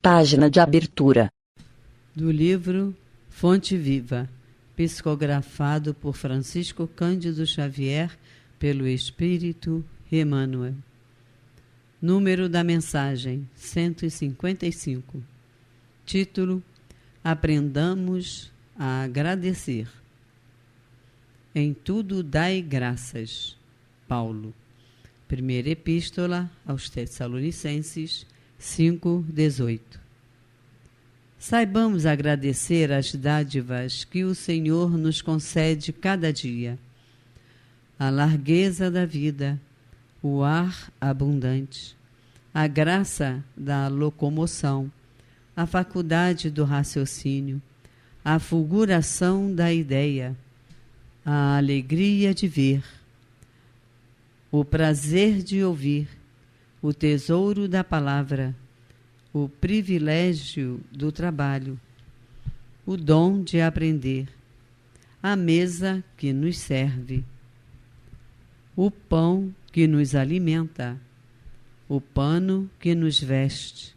Página de abertura. Do livro Fonte Viva, psicografado por Francisco Cândido Xavier, pelo Espírito Emmanuel. Número da mensagem 155. Título: Aprendamos a agradecer. Em tudo dai graças. Paulo. Primeira Epístola aos Tessalonicenses 5:18. Saibamos agradecer as dádivas que o Senhor nos concede cada dia. A largueza da vida, o ar abundante, a graça da locomoção, a faculdade do raciocínio, a fulguração da ideia, a alegria de ver, o prazer de ouvir, o tesouro da palavra, o privilégio do trabalho, o dom de aprender, a mesa que nos serve, o pão que nos alimenta, o pano que nos veste,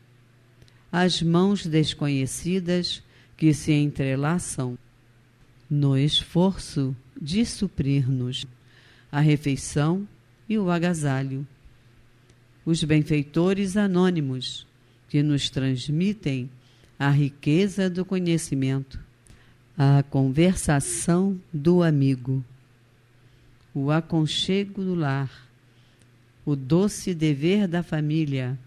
as mãos desconhecidas que se entrelaçam no esforço de suprir-nos, a refeição e o agasalho, os benfeitores anônimos que nos transmitem a riqueza do conhecimento, a conversação do amigo, o aconchego do lar, o doce dever da família,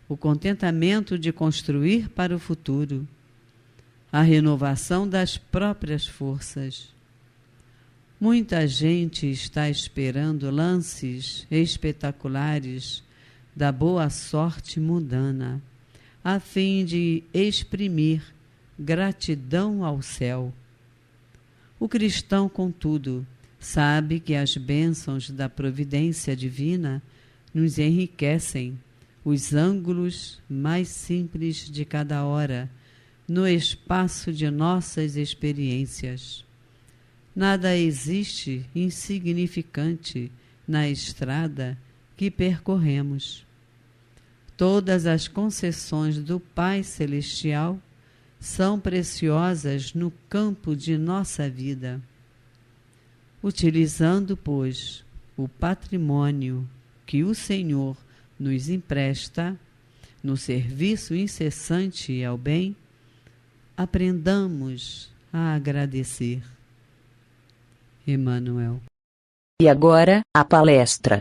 o contentamento de construir para o futuro, a renovação das próprias forças. Muita gente está esperando lances espetaculares da boa sorte mundana, a fim de exprimir gratidão ao céu. O cristão, contudo, sabe que as bênçãos da providência divina nos enriquecem os ângulos mais simples de cada hora, no espaço de nossas experiências. Nada existe insignificante na estrada que percorremos. Todas as concessões do Pai Celestial são preciosas no campo de nossa vida. Utilizando, pois, o patrimônio que o Senhor nos empresta no serviço incessante ao bem, aprendamos a agradecer. Emmanuel. E agora, a palestra.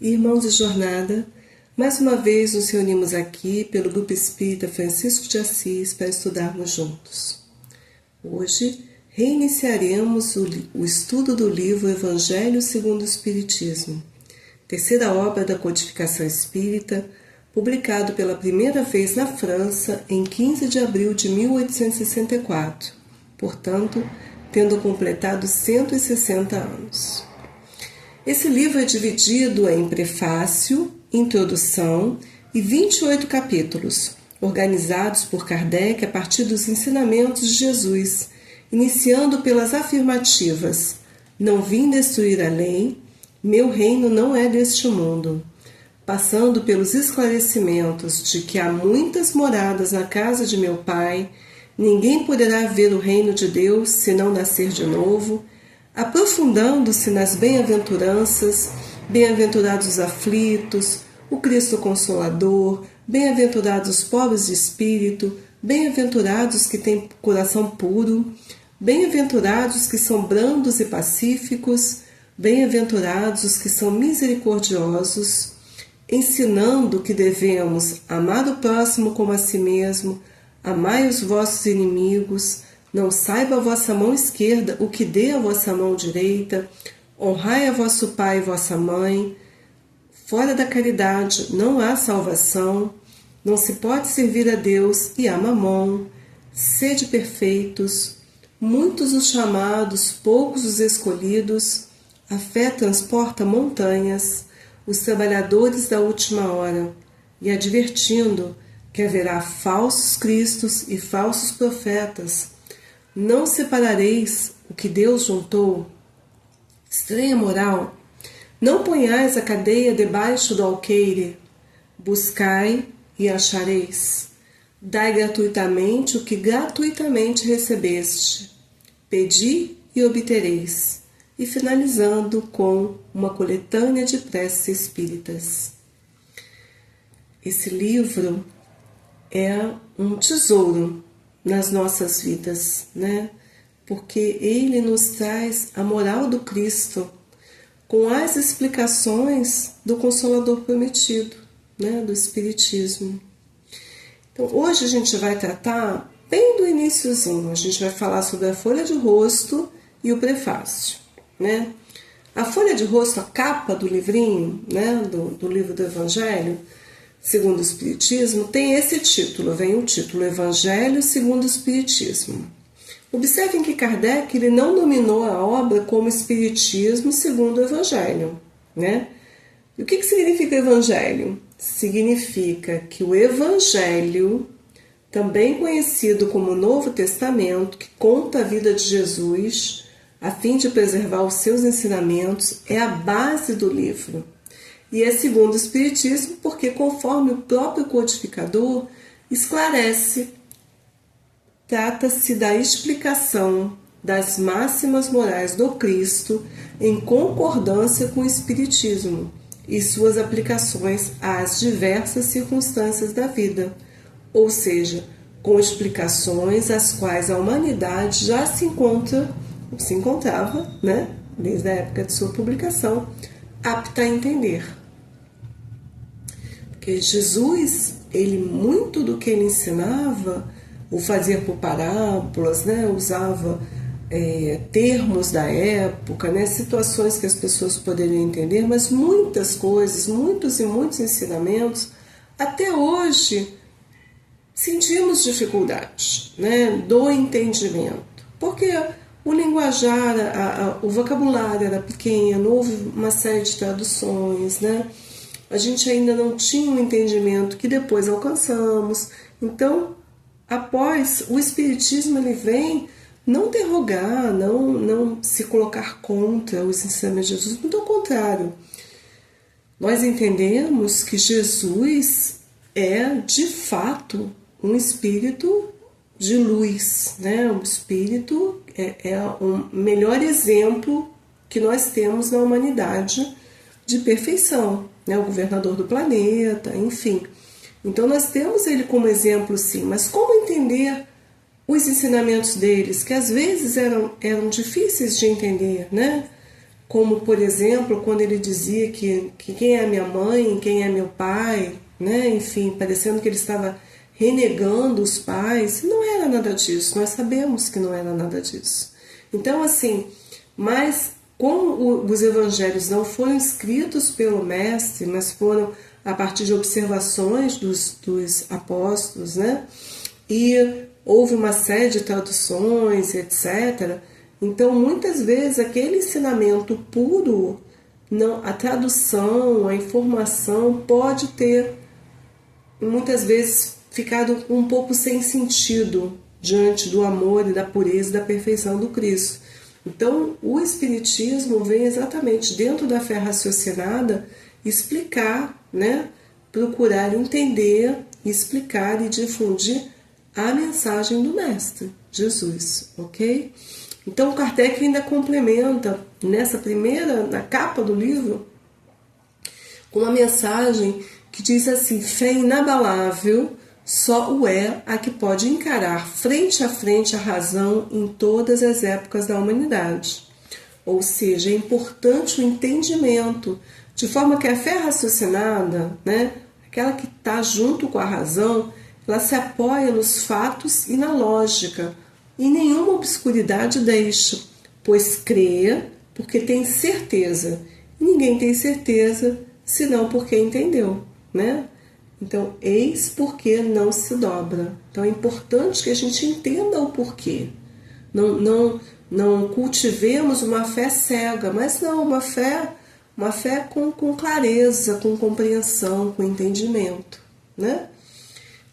Irmãos de jornada, mais uma vez nos reunimos aqui pelo Grupo Espírita Francisco de Assis para estudarmos juntos. Hoje, reiniciaremos o estudo do livro Evangelho segundo o Espiritismo, terceira obra da codificação espírita, publicado pela primeira vez na França em 15 de abril de 1864, portanto, tendo completado 160 anos. Esse livro é dividido em prefácio, introdução e 28 capítulos, organizados por Kardec a partir dos ensinamentos de Jesus, iniciando pelas afirmativas: não vim destruir a lei, meu reino não é deste mundo, passando pelos esclarecimentos de que há muitas moradas na casa de meu Pai, ninguém poderá ver o reino de Deus se não nascer de novo, aprofundando-se nas bem-aventuranças, bem-aventurados os aflitos, o Cristo Consolador, bem-aventurados os pobres de espírito, bem-aventurados que têm coração puro, bem-aventurados que são brandos e pacíficos, bem-aventurados os que são misericordiosos, ensinando que devemos amar o próximo como a si mesmo, amai os vossos inimigos, não saiba a vossa mão esquerda o que dê a vossa mão direita, honrai a vosso pai e vossa mãe. Fora da caridade não há salvação, não se pode servir a Deus e a Mamon. Sede perfeitos, muitos os chamados, poucos os escolhidos, a fé transporta montanhas, os trabalhadores da última hora, e advertindo que haverá falsos cristos e falsos profetas. Não separareis o que Deus juntou. Estranha moral. Não ponhais a cadeia debaixo do alqueire. Buscai e achareis. Dai gratuitamente o que gratuitamente recebeste. Pedi e obtereis. E finalizando com uma coletânea de preces espíritas. Esse livro é um tesouro nas nossas vidas, né? Porque ele nos traz a moral do Cristo com as explicações do Consolador Prometido, né? Do Espiritismo. Então, hoje a gente vai tratar bem do iniciozinho, a gente vai falar sobre a folha de rosto e o prefácio, né? A folha de rosto, a capa do livrinho, né? do livro do Evangelho, segundo o Espiritismo, tem esse título, vem o título Evangelho segundo o Espiritismo. Observem que Kardec ele não nominou a obra como Espiritismo segundo o Evangelho, né? E o que significa Evangelho? Significa que o Evangelho, também conhecido como Novo Testamento, que conta a vida de Jesus, a fim de preservar os seus ensinamentos, é a base do livro. E é segundo o Espiritismo porque, conforme o próprio codificador esclarece, trata-se da explicação das máximas morais do Cristo em concordância com o Espiritismo e suas aplicações às diversas circunstâncias da vida, ou seja, com explicações às quais a humanidade já se encontrava, né, desde a época de sua publicação, apta a entender. Porque Jesus, ele muito do que ele ensinava, o fazia por parábolas, né, usava termos da época, né, situações que as pessoas poderiam entender, mas muitas coisas, muitos ensinamentos, até hoje sentimos dificuldade, né, do entendimento, porque o linguajar, o vocabulário era pequeno, houve uma série de traduções, né? A gente ainda não tinha um entendimento que depois alcançamos. Então, após o Espiritismo, ele vem não derrogar, não se colocar contra os ensinamentos de Jesus, muito ao contrário. Nós entendemos que Jesus é, de fato, um espírito de luz, né? Um espírito é o melhor exemplo que nós temos na humanidade de perfeição, né? O governador do planeta, enfim. Então nós temos ele como exemplo, sim, mas como entender os ensinamentos deles, que às vezes eram difíceis de entender, né? Como, por exemplo, quando ele dizia que quem é minha mãe, quem é meu pai, né? Enfim, parecendo que ele estava renegando os pais. Não era nada disso, nós sabemos que não era nada disso. Então, assim, mas como os evangelhos não foram escritos pelo mestre, mas foram a partir de observações dos apóstolos, né? E houve uma série de traduções, etc. Então, muitas vezes, aquele ensinamento puro, não, a tradução, a informação pode ter, muitas vezes, ficado um pouco sem sentido diante do amor e da pureza e da perfeição do Cristo. Então, o Espiritismo vem exatamente dentro da fé raciocinada explicar, né? Procurar entender, explicar e difundir a mensagem do Mestre, Jesus, ok? Então, Kardec ainda complementa na capa do livro, com uma mensagem que diz assim: fé inabalável só o é a que pode encarar frente a frente a razão em todas as épocas da humanidade. Ou seja, é importante o entendimento, de forma que a fé raciocinada, né, aquela que está junto com a razão, ela se apoia nos fatos e na lógica, e nenhuma obscuridade deixa, pois crê porque tem certeza, e ninguém tem certeza senão porque entendeu, né? Então, eis porque não se dobra. Então, é importante que a gente entenda o porquê. Não cultivemos uma fé cega, mas não, uma fé com clareza, com compreensão, com entendimento, né?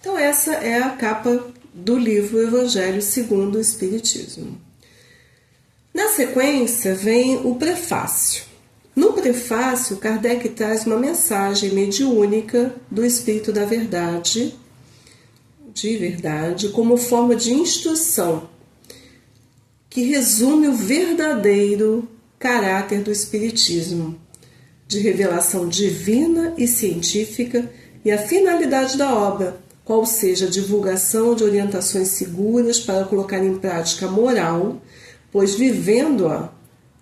Então, essa é a capa do livro Evangelho segundo o Espiritismo. Na sequência, vem o prefácio. No prefácio, Kardec traz uma mensagem mediúnica do Espírito da Verdade, de verdade, como forma de instrução, que resume o verdadeiro caráter do Espiritismo, de revelação divina e científica, e a finalidade da obra, qual seja a divulgação de orientações seguras para colocar em prática a moral, pois vivendo-a,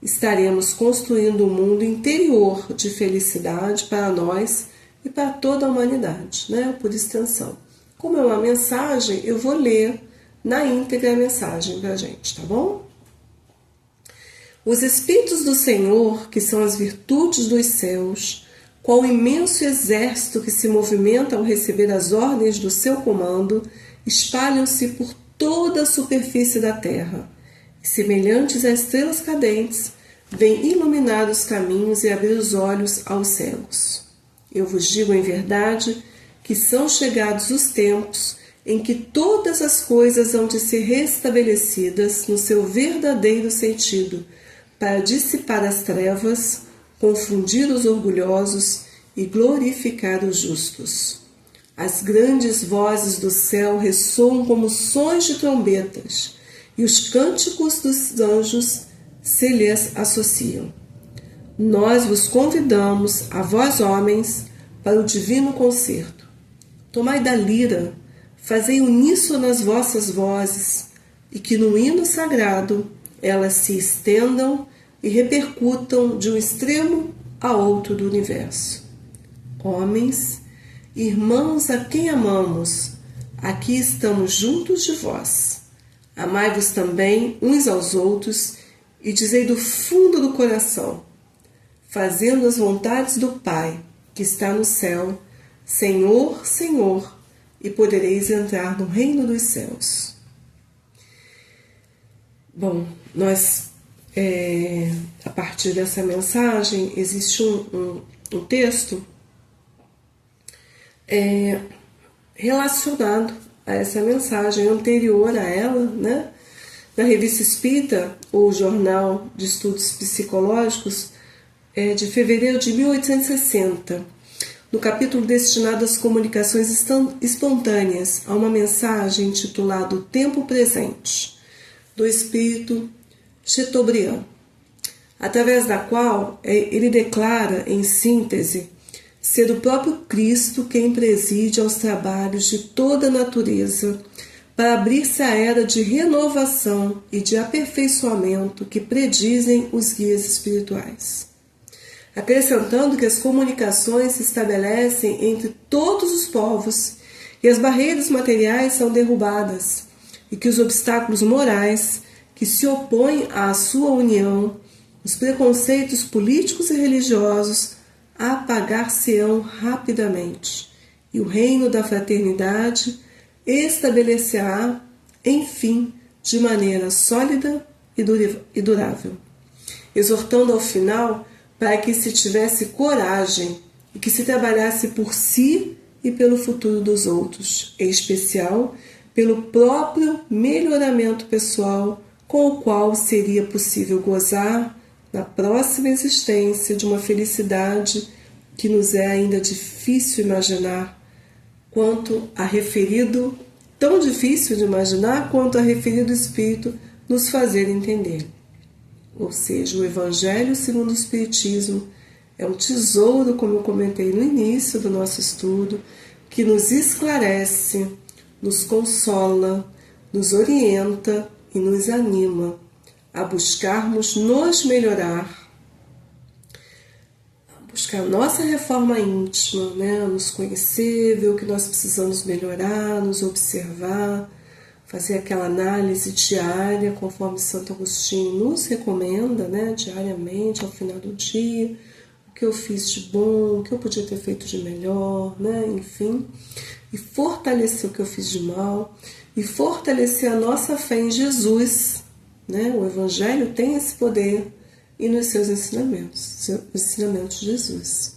estaremos construindo um mundo interior de felicidade para nós e para toda a humanidade, né? Por extensão. Como é uma mensagem, eu vou ler na íntegra a mensagem para a gente, tá bom? Os Espíritos do Senhor, que são as virtudes dos céus, qual imenso exército que se movimenta ao receber as ordens do seu comando, espalham-se por toda a superfície da terra, e, semelhantes a estrelas cadentes, vêm iluminar os caminhos e abrir os olhos aos cegos. Eu vos digo em verdade que são chegados os tempos em que todas as coisas hão de ser restabelecidas no seu verdadeiro sentido, para dissipar as trevas, confundir os orgulhosos e glorificar os justos. As grandes vozes do céu ressoam como sons de trombetas, e os cânticos dos anjos se lhes associam. Nós vos convidamos, a vós homens, para o divino concerto. Tomai da lira, fazei uníssono as vossas vozes, e que no hino sagrado elas se estendam e repercutam de um extremo a outro do universo. Homens, irmãos a quem amamos, aqui estamos juntos de vós. Amai-vos também uns aos outros e dizei do fundo do coração, fazendo as vontades do Pai, que está no céu, Senhor, Senhor, e podereis entrar no reino dos céus. Bom, a partir dessa mensagem, existe um texto relacionado a essa mensagem, anterior a ela, né? Na Revista Espírita, o Jornal de Estudos Psicológicos, de fevereiro de 1860, no capítulo destinado às comunicações espontâneas, há uma mensagem intitulada O Tempo Presente, do espírito Chateaubriand, através da qual ele declara, em síntese, ser o próprio Cristo quem preside aos trabalhos de toda a natureza para abrir-se à era de renovação e de aperfeiçoamento que predizem os guias espirituais. Acrescentando que as comunicações se estabelecem entre todos os povos e as barreiras materiais são derrubadas e que os obstáculos morais que se opõem à sua união, os preconceitos políticos e religiosos apagar-se-ão rapidamente, e o reino da fraternidade estabelecerá, enfim, de maneira sólida e durável, exortando ao final para que se tivesse coragem e que se trabalhasse por si e pelo futuro dos outros, em especial pelo próprio melhoramento pessoal, com o qual seria possível gozar na próxima existência de uma felicidade que nos é ainda difícil imaginar, quanto a referido, tão difícil de imaginar quanto a referido Espírito nos fazer entender. Ou seja, o Evangelho segundo o Espiritismo é um tesouro, como eu comentei no início do nosso estudo, que nos esclarece, nos consola, nos orienta e nos anima a buscarmos nos melhorar, a buscar a nossa reforma íntima, né? Nos conhecer, ver o que nós precisamos melhorar, nos observar, fazer aquela análise diária, conforme Santo Agostinho nos recomenda, né? Diariamente, ao final do dia, o que eu fiz de bom, o que eu podia ter feito de melhor, né? Enfim, e fortalecer o que eu fiz de mal, e fortalecer a nossa fé em Jesus, né? O Evangelho tem esse poder e nos seus ensinamentos, os ensinamentos de Jesus.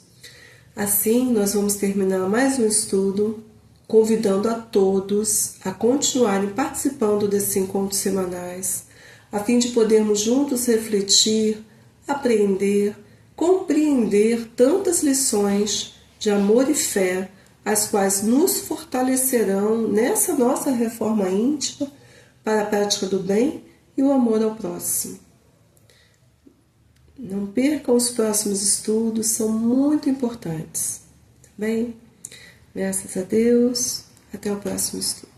Assim, nós vamos terminar mais um estudo, convidando a todos a continuarem participando desses encontros semanais, a fim de podermos juntos refletir, aprender compreender tantas lições de amor e fé, as quais nos fortalecerão nessa nossa reforma íntima para a prática do bem e o amor ao próximo. Não percam os próximos estudos, são muito importantes. Tá bem? Graças a Deus, até o próximo estudo.